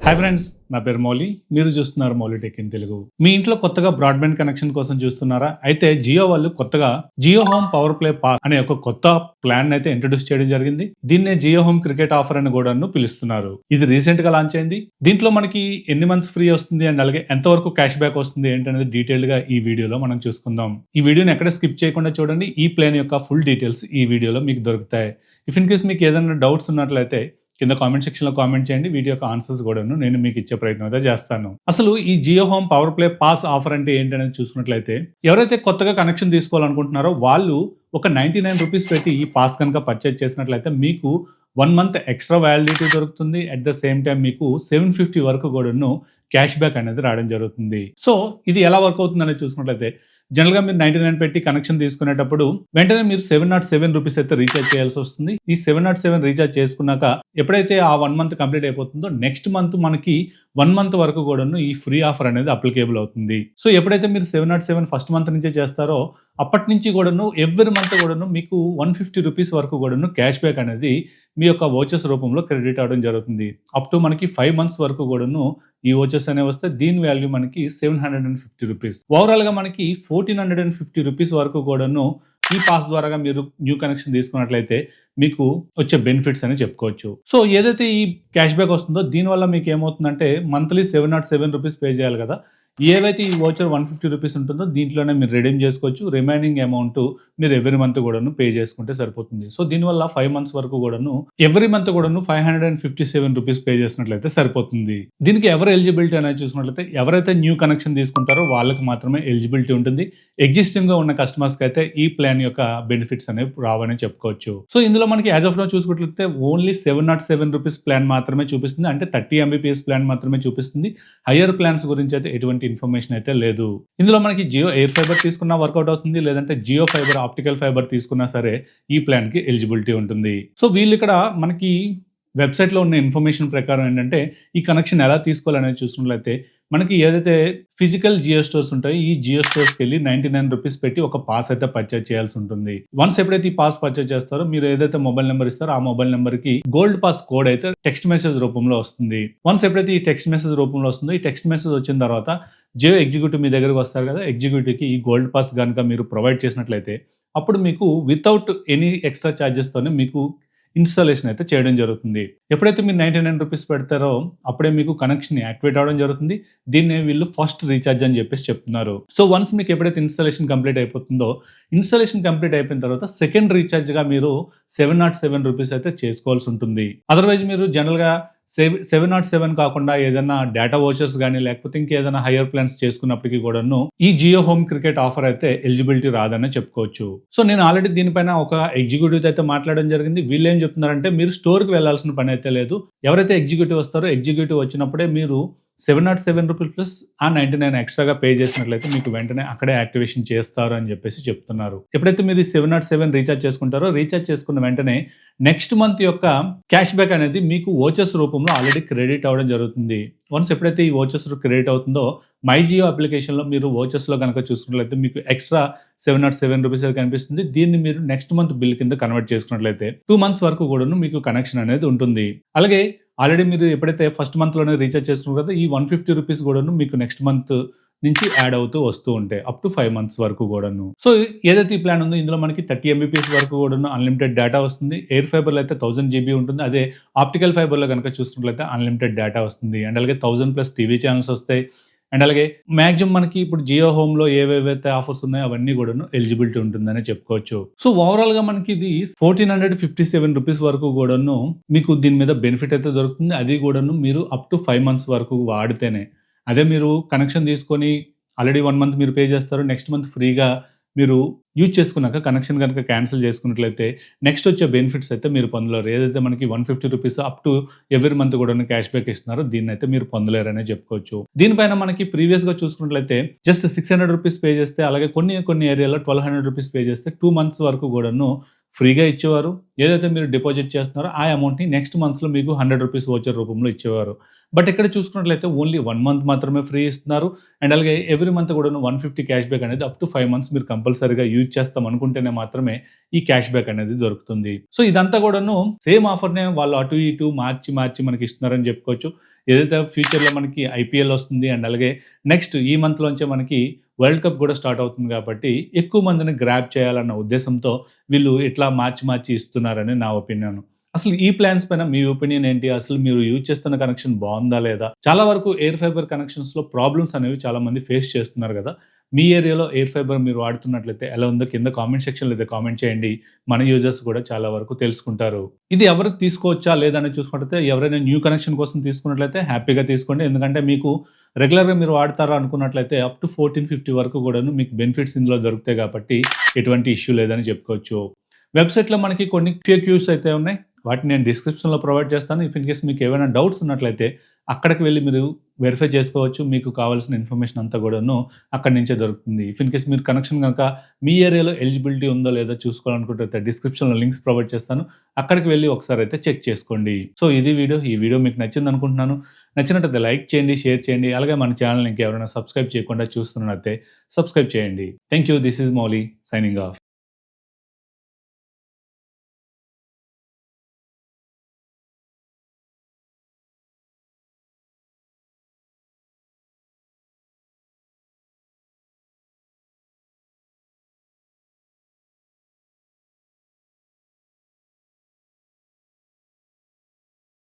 Hi friends, నా పేరు మౌలి. మీరు చూస్తున్నారు మౌలి టెక్ ఇన్ తెలుగు. మీ ఇంట్లో కొత్తగా బ్రాడ్బ్యాండ్ కనెక్షన్ కోసం చూస్తున్నారా? అయితే జియో వాళ్ళు కొత్తగా Jio home power play pass అనే ఒక కొత్త ప్లాన్ అయితే ఇంట్రొడ్యూస్ చేయడం జరిగింది. దీన్నే జియో హోమ్ క్రికెట్ ఆఫర్ అని కూడాను పిలుస్తున్నారు. ఇది రీసెంట్ గా లాంచ్ అయింది. దీంట్లో మనకి ఎన్ని మంత్స్ ఫ్రీ వస్తుంది అండ్ అలాగే ఎంతవరకు క్యాష్ బ్యాక్ వస్తుంది ఏంటనేది డీటెయిల్ గా ఈ వీడియోలో మనం చూసుకుందాం. ఈ వీడియోని ఎక్కడ స్కిప్ చేయకుండా చూడండి. ఈ ప్లాన్ యొక్క ఫుల్ డీటెయిల్స్ ఈ వీడియోలో మీకు దొరుకుతాయి. ఇఫ్ ఇన్ కేస్ మీకు ఏదైనా డౌట్స్ ఉన్నట్లయితే కింద కామెంట్ సెక్షన్ లో కామెంట్ చేయండి. వీడియో యొక్క ఆన్సర్స్ కూడాను నేను మీకు ఇచ్చే ప్రయత్నం అయితే చేస్తాను. అసలు ఈ Jio home power play pass offer అంటే ఏంటనేది చూసుకున్నట్లయితే, ఎవరైతే కొత్తగా కనెక్షన్ తీసుకోవాలనుకుంటున్నారో వాళ్ళు ఒక 99 రూపీస్ పెట్టి ఈ పాస్ కనుక పర్చేజ్ చేసినట్లయితే మీకు 1 మంత్ ఎక్స్ట్రా వ్యాలిడిటీ దొరుకుతుంది. అట్ ద సేమ్ టైం మీకు 750 వరకు కూడాను క్యాష్ బ్యాక్ అనేది రావడం జరుగుతుంది. సో ఇది ఎలా వర్క్ అవుతుంది అనేది చూసుకున్నట్లయితే, జనరల్గా మీరు 99 పెట్టి కనెక్షన్ తీసుకునేటప్పుడు వెంటనే మీరు 707 రూపీస్ అయితే రీఛార్జ్ చేయాల్సి వస్తుంది. ఈ 707 రీఛార్జ్ చేసుకున్నాక ఎప్పుడైతే ఆ 1 మంత్ కంప్లీట్ అయిపోతుందో నెక్స్ట్ మంత్ మనకి 1 మంత్ వరకు కూడాను ఈ ఫ్రీ ఆఫర్ అనేది అప్లికేబుల్ అవుతుంది. సో ఎప్పుడైతే మీరు 707 ఫస్ట్ మంత్ నుంచే చేస్తారో అప్పటి నుంచి కూడాను ఎవ్రీ మంత్ కూడాను మీకు 150 రూపీస్ వరకు కూడాను క్యాష్ బ్యాక్ అనేది మీ యొక్క వోచర్స్ రూపంలో క్రెడిట్ అవడం జరుగుతుంది. అప్ టు మనకి 5 మంత్స్ వరకు కూడాను ఈ వోచర్స్ అనేవి వస్తే దీని వాల్యూ మనకి 750 రూపీస్. ఓవరాల్ గా మనకి 1450 రూపీస్ వరకు కూడాను ఈ పాస్ ద్వారా మీరు న్యూ కనెక్షన్ తీసుకున్నట్లయితే మీకు వచ్చే బెనిఫిట్స్ అని చెప్పుకోవచ్చు. సో ఏదైతే ఈ క్యాష్ బ్యాక్ వస్తుందో దీనివల్ల మీకు ఏమవుతుందంటే మంత్లీ 707 రూపీస్ పే చేయాలి కదా. ఏవైతే ఈ వోచర్ 150 రూపీస్ ఉంటుందో దీంట్లోనే మీరు రిడీమ్ చేసుకోవచ్చు. రిమైనింగ్ అమౌంట్ మీరు ఎవ్రీ మంత్ కూడాను పే చేసుకుంటే సరిపోతుంది. సో దీనివల్ల 5 మంత్స్ వరకు కూడాను ఎవ్రీ మంత్ కూడాను 557 రూపీస్ పే చేసినట్లయితే సరిపోతుంది. దీనికి ఎవరు ఎలిజిబిలిటీ అనేది చూసుకున్నట్లయితే ఎవరైతే న్యూ కనెక్షన్ తీసుకుంటారో వాళ్ళకి మాత్రమే ఎలిజిబిలిటీ ఉంటుంది. ఎగ్జిస్టింగ్ గా ఉన్న కస్టమర్స్ కి అయితే ఈ ప్లాన్ యొక్క బెనిఫిట్స్ అనేవి రావని చెప్పుకోవచ్చు. సో ఇందులో మనకి యాజ్ ఆఫ్ నౌ చూసుకున్నట్లయితే ఓన్లీ 707 రూపీస్ ప్లాన్ మాత్రమే చూపిస్తుంది. అంటే 30 MBPS ప్లాన్ మాత్రమే చూపిస్తుంది. హయ్యర్ ప్లాన్స్ గురించి అయితే ఎటువంటి ఇన్ఫర్మేషన్ అయితే లేదు. ఇందులో మనకి జియో ఎయిర్ ఫైబర్ తీసుకున్నా వర్కౌట్ అవుతుంది, లేదంటే జియో ఫైబర్ ఆప్టికల్ ఫైబర్ తీసుకున్నా సరే ఈ ప్లాన్ కి ఎలిజిబిలిటీ ఉంటుంది. సో వీళ్ళు ఇక్కడ మనకి వెబ్సైట్ లో ఉన్న ఇన్ఫర్మేషన్ ప్రకారం ఏంటంటే ఈ కనెక్షన్ ఎలా తీసుకోవాలనేది చూసినట్లయితే మనకి ఏదైతే ఫిజికల్ జియో స్టోర్స్ ఉంటాయో ఈ జియో స్టోర్స్కి వెళ్ళి 99 రూపీస్ పెట్టి ఒక పాస్ అయితే పర్చేజ్ చేయాల్సి ఉంటుంది. వన్స్ ఎప్పుడైతే ఈ పాస్ పర్చేజ్ చేస్తారో మీరు ఏదైతే మొబైల్ నెంబర్ ఇస్తారో ఆ మొబైల్ నెంబర్ కి గోల్డ్ పాస్ కోడ్ అయితే టెక్స్ట్ మెసేజ్ రూపంలో వస్తుంది. వన్స్ ఎప్పుడైతే ఈ టెక్స్ట్ మెసేజ్ రూపంలో వస్తుందో ఈ టెక్స్ట్ మెసేజ్ వచ్చిన తర్వాత జియో ఎగ్జిక్యూటివ్ మీ దగ్గరకు వస్తారు కదా. ఎగ్జిక్యూటివ్కి ఈ గోల్డ్ పాస్ కనుక మీరు ప్రొవైడ్ చేసినట్లయితే అప్పుడు మీకు వితౌట్ ఎనీ ఎక్స్ట్రా ఛార్జెస్తోనే మీకు ఇన్స్టాలేషన్ అయితే చేయడం జరుగుతుంది. ఎప్పుడైతే మీరు 99 రూపీస్ పెడతారో అప్పుడే మీకు కనెక్షన్ యాక్టివేట్ అవడం జరుగుతుంది. దీన్ని వీళ్ళు ఫస్ట్ రీఛార్జ్ అని చెప్పేసి చెప్తున్నారు. సో వన్స్ మీకు ఎప్పుడైతే ఇన్స్టాలేషన్ కంప్లీట్ అయిపోతుందో ఇన్స్టాలేషన్ కంప్లీట్ అయిపోయిన తర్వాత సెకండ్ రీఛార్జ్ గా మీరు 707 రూపీస్ అయితే చేసుకోవాల్సి ఉంటుంది. అదర్వైజ్ మీరు జనరల్ గా 707 కాకుండా ఏదైనా డేటా వోచర్స్ కానీ లేకపోతే ఇంకేదైనా హైయర్ ప్లాన్స్ చేసుకున్నప్పటికీ కూడాను ఈ జియో హోమ్ క్రికెట్ ఆఫర్ అయితే ఎలిజిబిలిటీ రాదని చెప్పుకోవచ్చు. సో నేను ఆల్రెడీ దీనిపైన ఒక ఎగ్జిక్యూటివ్ అయితే మాట్లాడడం జరిగింది. వీళ్ళు ఏం చెప్తున్నారంటే మీరు స్టోర్కి వెళ్లాల్సిన పని అయితే లేదు. ఎవరైతే ఎగ్జిక్యూటివ్ వస్తారో ఎగ్జిక్యూటివ్ వచ్చినప్పుడే మీరు 707 రూపీస్ ప్లస్ ఆ 99 ఎక్స్ట్రాగా పే చేసినట్లయితే మీకు వెంటనే అక్కడే యాక్టివేషన్ చేస్తారు అని చెప్పేసి చెప్తున్నారు. ఎప్పుడైతే మీరు 707 రీఛార్జ్ చేసుకుంటారో రీఛార్జ్ చేసుకున్న వెంటనే నెక్స్ట్ మంత్ యొక్క క్యాష్ బ్యాక్ అనేది మీకు వోచర్స్ రూపంలో ఆల్రెడీ క్రెడిట్ అవ్వడం జరుగుతుంది. వన్స్ ఎప్పుడైతే ఈ వోచర్స్ క్రెడిట్ అవుతుందో మై జియో అప్లికేషన్లో మీరు వోచర్స్లో కనుక చూసుకున్నట్లయితే మీకు ఎక్స్ట్రా 707 రూపీస్ కనిపిస్తుంది. దీన్ని మీరు నెక్స్ట్ మంత్ బిల్ కింద కన్వర్ట్ చేసుకున్నట్లయితే 2 మంత్స్ వరకు కూడా మీకు కనెక్షన్ అనేది ఉంటుంది. అలాగే ఆల్రెడీ మీరు ఎప్పుడైతే ఫస్ట్ మంత్లోనే రీఛార్జ్ చేసుకున్నారు కదా ఈ 150 రూపీస్ కూడాను మీకు నెక్స్ట్ మంత్ నుంచి యాడ్ అవుతూ వస్తూ ఉంటాయి అప్ టు 5 మంత్స్ వరకు కూడాను. సో ఏదైతే ఈ ప్లాన్ ఉందో ఇందులో మనకి 30 MBPS వరకు కూడాను అన్లిమిటెడ్ డేటా వస్తుంది. ఎయిర్ ఫైబర్లో అయితే 1000 GB ఉంటుంది. అదే ఆప్టికల్ ఫైబర్లో కనుక చూసుకున్నట్లయితే అన్లిమిటెడ్ డేటా వస్తుంది. అండ్ అలాగే 1000+ టీవీ ఛానల్స్ వస్తాయి. అండ్ అలాగే మాక్సిమం మనకి ఇప్పుడు జియో హోమ్లో ఏవేవైతే ఆఫర్స్ ఉన్నాయో అవన్నీ కూడాను ఎలిజిబిలిటీ ఉంటుందని చెప్పుకోవచ్చు. సో ఓవరాల్ గా మనకి ఇది 1457 రూపీస్ వరకు కూడాను మీకు దీని మీద బెనిఫిట్ అయితే దొరుకుతుంది. అది కూడాను మీరు అప్ టు 5 మంత్స్ వరకు వాడితేనే. అదే మీరు కనెక్షన్ తీసుకొని ఆల్రెడీ 1 మంత్ మీరు పే చేస్తారు. నెక్స్ట్ మంత్ ఫ్రీగా మీరు యూజ్ చేసుకున్నాక కనెక్షన్ కనుక క్యాన్సిల్ చేసుకున్నట్లయితే నెక్స్ట్ వచ్చే బెనిఫిట్స్ అయితే మీరు పొందలేరు. ఏదైతే మనకి 150 rupees up to every month కూడా క్యాష్ బ్యాక్ ఇస్తున్నారో దీన్ని అయితే మీరు పొందలేరనే చెప్పుకోవచ్చు. దీనిపైన మనకి ప్రీవియస్ గా చూసుకున్నట్లయితే జస్ట్ 600 రూపీస్ పే చేస్తే అలాగే కొన్ని ఏరియాలో 1200 రూపీస్ పే చేస్తే 2 మంత్స్ వరకు కూడాను ఫ్రీగా ఇచ్చేవారు. ఏదైతే మీరు డిపాజిట్ చేస్తున్నారో ఆ అమౌంట్‌ని నెక్స్ట్ మంత్స్‌లో మీకు రూ. 100 వోచర్ రూపంలో ఇచ్చేవారు. బట్ ఇక్కడ చూసుకున్నట్లయితే ఓన్లీ 1 మంత్ మాత్రమే ఫ్రీ ఇస్తున్నారు. అండ్ అలాగే ఎవ్రీ మంత్ కూడాను 150 క్యాష్ బ్యాక్ అనేది అప్ టు 5 మంత్స్ మీరు కంపల్సరీగా యూజ్ చేస్తాం అనుకుంటేనే మాత్రమే ఈ క్యాష్ బ్యాక్ అనేది దొరుకుతుంది. సో ఇదంతా కూడాను సేమ్ ఆఫర్‌నే వాళ్ళు అటు ఇటు మార్చి మనకి ఇస్తున్నారని చెప్పుకోవచ్చు. ఏదైతే ఫ్యూచర్‌లో మనకి ఐపీఎల్ వస్తుంది. అండ్ అలాగే నెక్స్ట్ ఈ మంత్‌లోంచే మనకి వరల్డ్ కప్ కూడా స్టార్ట్ అవుతుంది కాబట్టి ఎక్కువ మందిని గ్రాబ్ చేయాలన్న ఉద్దేశంతో వీళ్ళు ఇట్లా మార్చి ఇస్తున్నారని నా ఒపీనియన్. అసలు ఈ ప్లాన్స్ పైన మీ ఒపీనియన్ ఏంటి? అసలు మీరు యూజ్ చేస్తున్న కనెక్షన్ బావుందా లేదా? చాలా వరకు ఎయిర్ ఫైబర్ కనెక్షన్స్‌లో ప్రాబ్లమ్స్ అనేవి చాలా మంది ఫేస్ చేస్తున్నారు గదా! మీ ఏరియాలో ఎయిర్ ఫైబర్ మీరు వాడుతున్నట్లయితే ఎలా ఉందో కింద కామెంట్ సెక్షన్‌లో అయితే కామెంట్ చేయండి. మన యూజర్స్ కూడా చాలా వరకు తెలుసుకుంటారు. ఇది ఎవరికి తీసుకోవచ్చా లేదా అని చూసుకున్నట్లయితే ఎవరైనా న్యూ కనెక్షన్ కోసం తీసుకున్నట్లయితే హ్యాపీగా తీసుకోండి. ఎందుకంటే మీకు రెగ్యులర్‌గా మీరు వాడతారా అనుకున్నట్లయితే అప్ టు 1450 వరకు కూడాను మీకు బెనిఫిట్స్ ఇందులో దొరుకుతాయి కాబట్టి ఎటువంటి ఇష్యూ లేదని చెప్పుకోవచ్చు. వెబ్‌సైట్‌లో మనకి కొన్ని FAQs అయితే ఉన్నాయి. వాటిని నేను డిస్క్రిప్షన్‌లో ప్రొవైడ్ చేస్తాను. ఇఫ్ ఇన్ కేస్ మీకు ఏవైనా డౌట్స్ ఉన్నట్లయితే అక్కడికి వెళ్లి మీరు వెరిఫై చేసుకోవచ్చు. మీకు కావాల్సిన ఇన్ఫర్మేషన్ అంతా కూడాను అక్కడి నుంచే దొరుకుతుంది. ఇఫ్ ఇన్ కేస్ మీరు కనెక్షన్ గనక మీ ఏరియాలో ఎలిజిబిలిటీ ఉందో లేదో చూసుకోవాలనుకుంటే డిస్క్రిప్షన్‌లో లింక్స్ ప్రొవైడ్ చేస్తాను. అక్కడికి వెళ్లి ఒకసారి అయితే చెక్ చేసుకోండి. సో ఇది వీడియో. ఈ వీడియో మీకు నచ్చిందనుకుంటున్నాను. నచ్చినట్లయితే లైక్ చేయండి, షేర్ చేయండి. అలాగే మన ఛానెల్‌ని ఇంకెవరైనా సబ్స్క్రైబ్ చేయకుండా చూస్తున్నట్లయితే సబ్స్క్రైబ్ చేయండి. Thank you. This is Mouli signing off.